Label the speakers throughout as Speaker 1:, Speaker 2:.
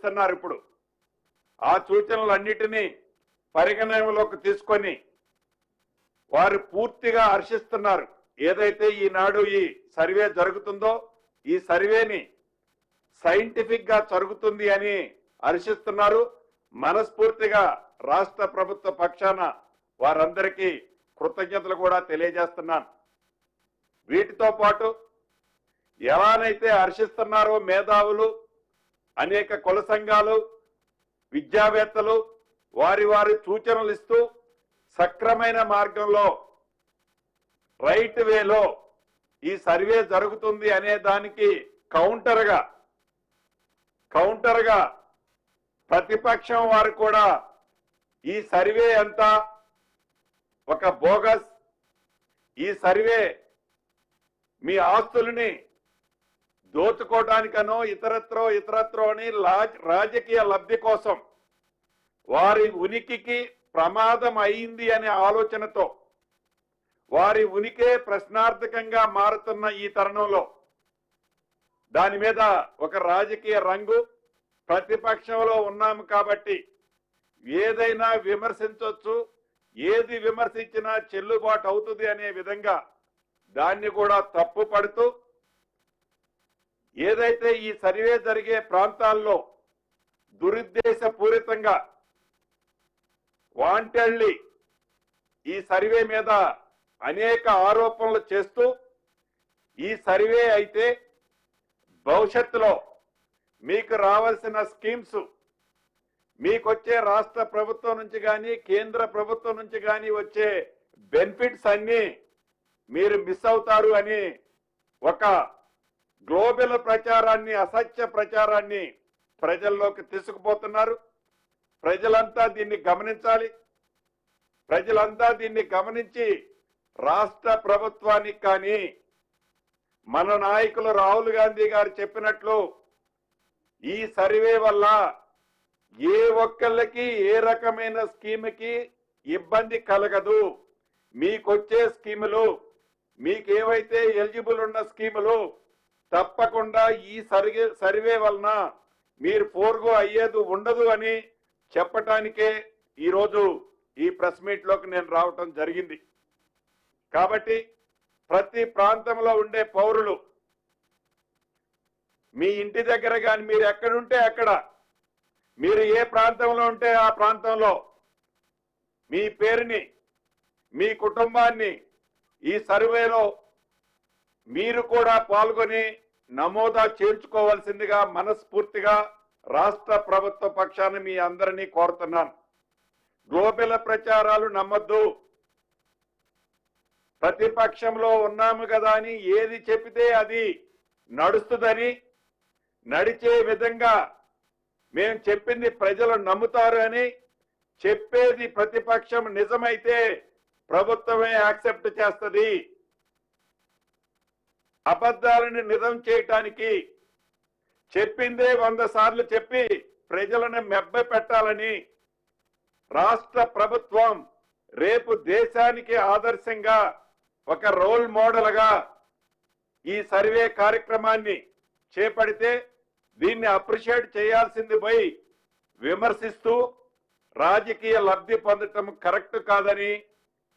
Speaker 1: ఇస్తున్నారు. ఇప్పుడు ఆ సూచనలన్నిటినీ పరిగణనలోకి తీసుకొని వారు పూర్తిగా హర్షిస్తున్నారు. ఏదైతే ఈనాడు ఈ సర్వే జరుగుతుందో ఈ సర్వేని సైంటిఫిక్ గా జరుగుతుంది అని హర్షిస్తున్నారు. మనస్ఫూర్తిగా రాష్ట్ర ప్రభుత్వ పక్షాన వారందరికీ కృతజ్ఞతలు కూడా తెలియజేస్తున్నాను. వీటితో పాటు ఎలానైతే హర్షిస్తున్నారో మేధావులు, అనేక కుల సంఘాలు, విద్యావేత్తలు వారి వారి సూచనలు ఇస్తూ సక్రమైన మార్గంలో రైట్ వేలో ఈ సర్వే జరుగుతుంది అనే దానికి కౌంటర్గా ప్రతిపక్షం వారు కూడా ఈ సర్వే అంతా ఒక బోగస్, ఈ సర్వే మీ ఆస్తుల్ని దోచుకోవడానికనో ఇతరత్రో అని రాజకీయ లబ్ధి కోసం వారి ఉనికికి ప్రమాదం అయింది అనే ఆలోచనతో వారి ఉనికే ప్రశ్నార్థకంగా మారుతున్న ఈ తరుణంలో దాని మీద ఒక రాజకీయ రంగు, ప్రతిపక్షంలో ఉన్నాము కాబట్టి ఏదైనా విమర్శించవచ్చు, ఏది విమర్శించినా చెల్లుబాటు అవుతుంది అనే విధంగా దాన్ని కూడా తప్పు పడుతూ ఏదైతే ఈ సర్వే జరిగే ప్రాంతాల్లో దురుద్దేశపూరితంగా వాంటెడ్లీ ఈ సర్వే మీద అనేక ఆరోపణలు చేస్తూ ఈ సర్వే అయితే భవిష్యత్తులో మీకు రావాల్సిన స్కీమ్స్, మీకొచ్చే రాష్ట్ర ప్రభుత్వం నుంచి కానీ కేంద్ర ప్రభుత్వం నుంచి కానీ వచ్చే బెనిఫిట్స్ అన్ని మీరు మిస్ అవుతారు అని ఒక గ్లోబల్ ప్రచారాన్ని, అసత్య ప్రచారాన్ని ప్రజల్లోకి తీసుకుపోతున్నారు. ప్రజలంతా దీన్ని గమనించాలి. ప్రజలంతా దీన్ని గమనించి రాష్ట్ర ప్రభుత్వానికి కానీ మన నాయకులు రాహుల్ గాంధీ గారు చెప్పినట్లు ఈ సర్వే వల్ల ఏ ఒక్కళ్ళకి ఏ రకమైన స్కీమ్కి ఇబ్బంది కలగదు. మీకొచ్చే స్కీములు, మీకేవైతే ఎలిజిబుల్ ఉన్న స్కీములు తప్పకుండా ఈ సర్వే వలన మీరు ఫోర్గో అయ్యేది ఉండదు అని చెప్పటానికే ఈరోజు ఈ ప్రెస్ మీట్ లోకి నేను రావటం జరిగింది. కాబట్టి ప్రతి ప్రాంతంలో ఉండే పౌరులు మీ ఇంటి దగ్గర కానీ మీరు ఎక్కడుంటే అక్కడ, మీరు ఏ ప్రాంతంలో ఉంటే ఆ ప్రాంతంలో మీ పేరుని, మీ కుటుంబాన్ని ఈ సర్వేలో మీరు కూడా పాల్గొని నమోదా చేర్చుకోవాల్సిందిగా మనస్ఫూర్తిగా రాష్ట్ర ప్రభుత్వ పక్షాన మీ అందరినీ కోరుతున్నాను. గ్లోబల్ ప్రచారాలు నమ్మద్దు. ప్రతిపక్షంలో ఉన్నాము కదా అని ఏది చెప్పితే అది నడుస్తుందని, నడిచే విధంగా మేము చెప్పింది ప్రజలు నమ్ముతారు అని చెప్పేది ప్రతిపక్షం నిజమైతే ప్రభుత్వమే యాక్సెప్ట్ చేస్తుంది. అబద్ధాలను నిజం చేయటానికి చెప్పిందే 100 సార్లు చెప్పి ప్రజలను మెబ్బ పెట్టాలని రాష్ట్ర ప్రభుత్వం రేపు దేశానికి ఆదర్శంగా ఒక రోల్ మోడల్గా ఈ సర్వే కార్యక్రమాన్ని చేపడితే దీన్ని అప్రిషియేట్ చేయాల్సింది పోయి విమర్శిస్తూ రాజకీయ లబ్ధి పొందటం కరెక్ట్ కాదని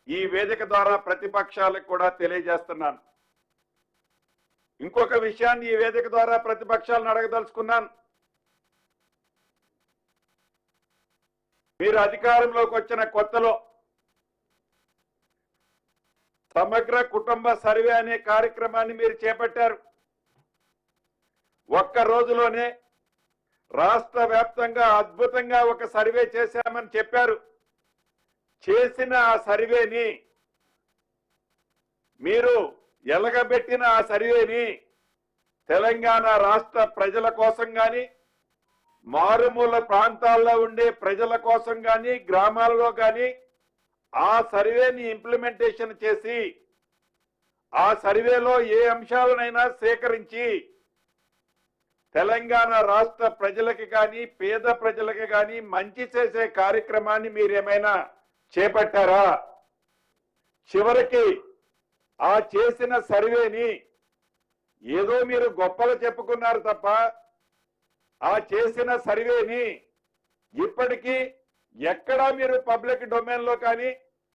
Speaker 1: ఈ వేదిక ద్వారా ప్రతిపక్షాలకు కూడా తెలియజేస్తున్నాను. ఇంకొక విషయాన్ని ఈ వేదిక ద్వారా ప్రతిపక్షాలను అడగదలుచుకున్నాను. మీరు అధికారంలోకి వచ్చిన కొత్తలో సమగ్ర కుటుంబ సర్వే అనే కార్యక్రమాన్ని మీరు చేపట్టారు. ఒక్క రోజులోనే రాష్ట్ర వ్యాప్తంగా అద్భుతంగా ఒక సర్వే చేశామని చెప్పారు. చేసిన ఆ సర్వేని మీరు ఎలగబెట్టిన ఆ సర్వేని తెలంగాణ రాష్ట్ర ప్రజల కోసం కానీ, మారుమూల ప్రాంతాల్లో ఉండే ప్రజల కోసం కానీ, గ్రామాలలో కానీ ఆ సర్వేని ఇంప్లిమెంటేషన్ చేసి ఆ సర్వేలో ఏ అంశాలనైనా సేకరించి తెలంగాణ రాష్ట్ర ప్రజలకి కానీ, పేద ప్రజలకి కానీ మంచి చేసే కార్యక్రమాన్ని మీరేమైనా చేపట్టారా? చివరికి ఆ చేసిన సర్వేని ఏదో మీరు గొప్పలు చెప్పుకున్నారు తప్ప ఆ చేసిన సర్వేని ఇప్పటికీ ఎక్కడా మీరు పబ్లిక్ డొమైన్ లో కానీ